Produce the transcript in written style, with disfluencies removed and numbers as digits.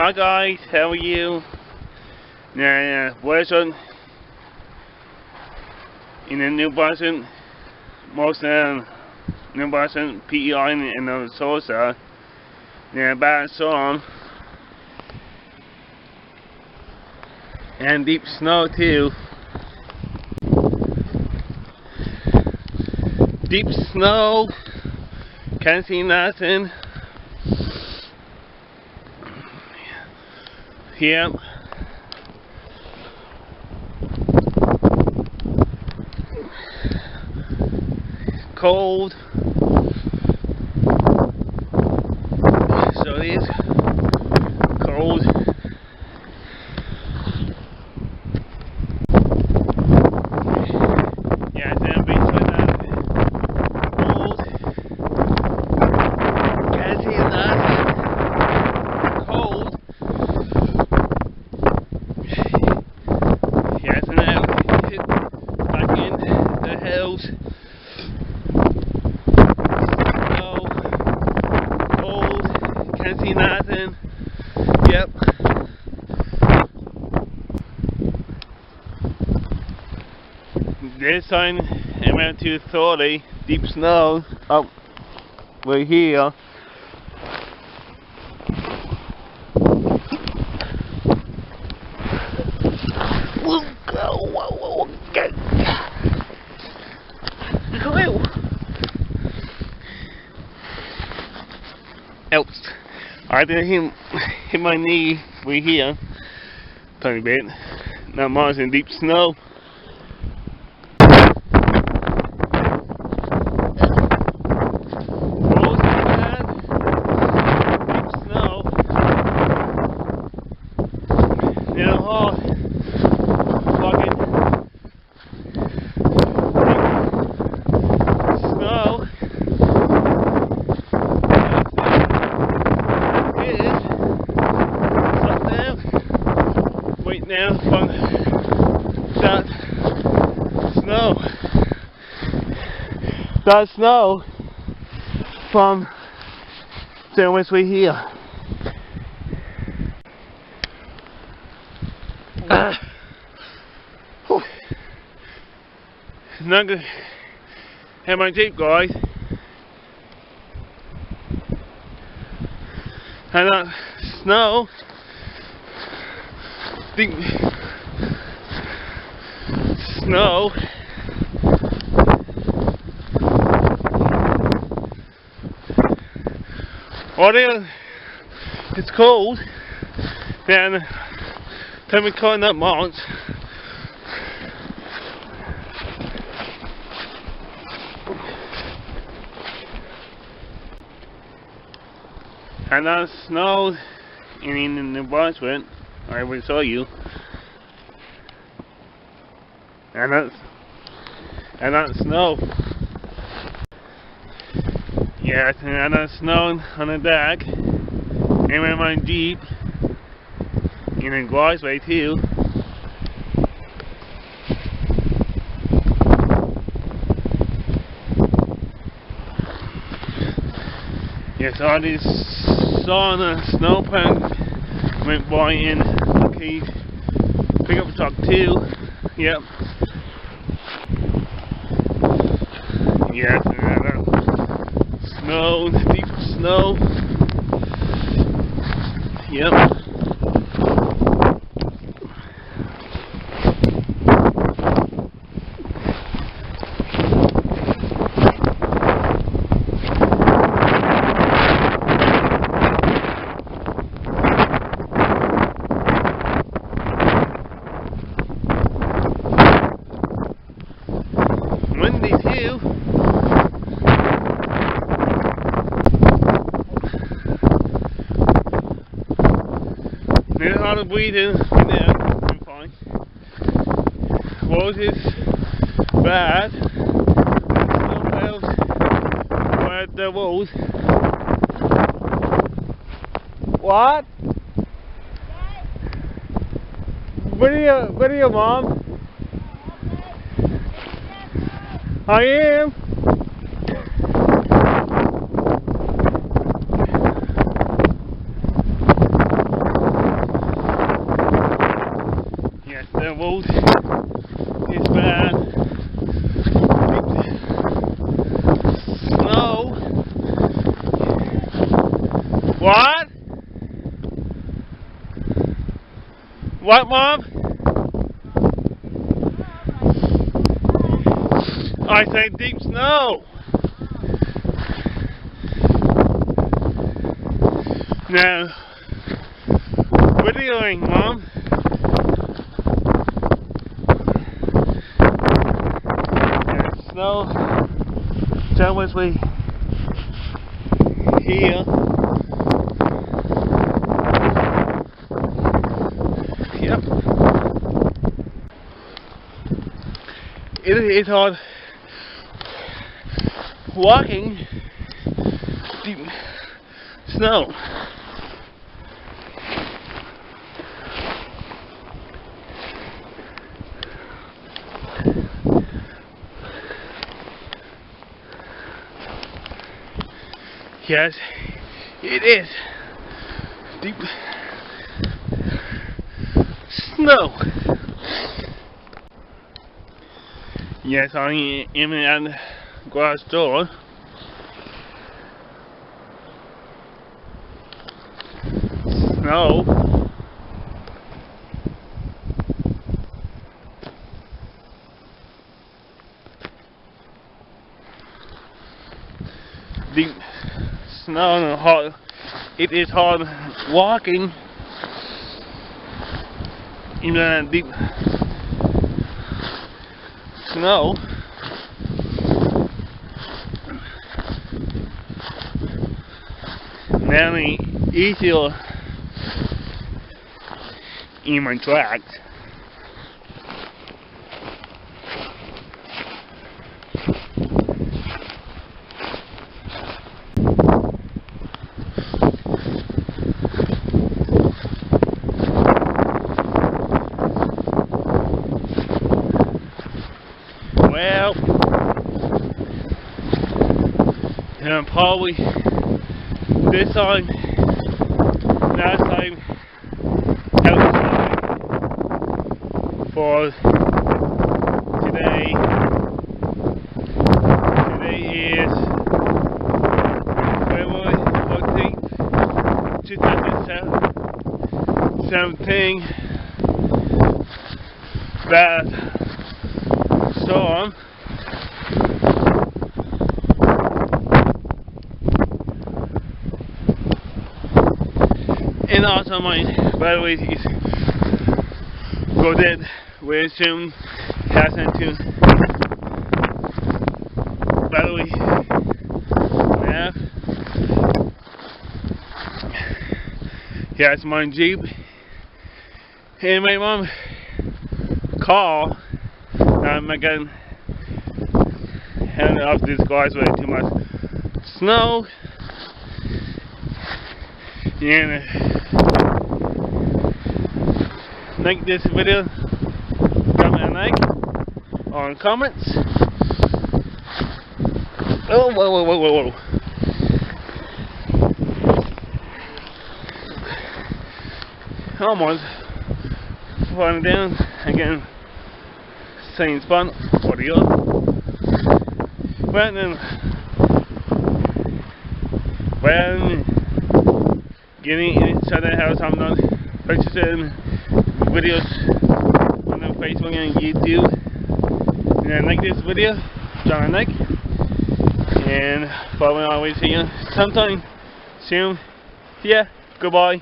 Hi guys, how are you? Version in the new version, most new version PEI and the Sosa, bad song, and deep snow too. Deep snow, can't see nothing. Yep. Cold. So it is cold. Yeah, it's gonna be so cold. Can't see nothing. Cold. Yes, and now hit back in the hills. Snow, cold, can't see nothing. Yep. This time it went to 30, deep snow up right here. Oops. I didn't hit my knee right here. Tiny bit. Now mine's in deep snow. Now from that snow from so much way here. Not gonna have my Jeep, guys, and that snow. Deep snow. It's cold. Then time we climb that mount. And that snow in the Brunswick. I will show you. And that's snow. Yes, and that's snow on the deck. And with my Jeep. In a driveway too. Yes, all these saw the snow pan went by in okay, pickup truck too. Yep. Yes, snow, deep snow. Yep. Windy too. There's a lot of breathing in there. I'm fine. Road is bad. Snow else where the road. What? Where are you, Mom? I am. What? What, Mom? I say deep snow. Now, videoing, Mom. There's snow somewhere here. Yep. It is hard walking deep snow. Yes, it is deep snow. Yes, I am at the garage door. Snow. Deep snow and hard. It is hard walking in the deep snow. Now it's easier in my tracks. Well, and probably this time, last time, outside for today. Today is February 14th, 2017. Bad storm. And also my battery is go dead very soon. Has into battery nap. Here's my Jeep. And my mom car. I'm again handing off this guy's way too much snow. And like this video, comment a like on comments. Oh, whoa. Almost falling down again. Same spot for the other. Well then, getting inside the house, I'm not purchasing videos on Facebook and YouTube. And like this video, drop a like, and probably always see you sometime soon. See ya. Goodbye.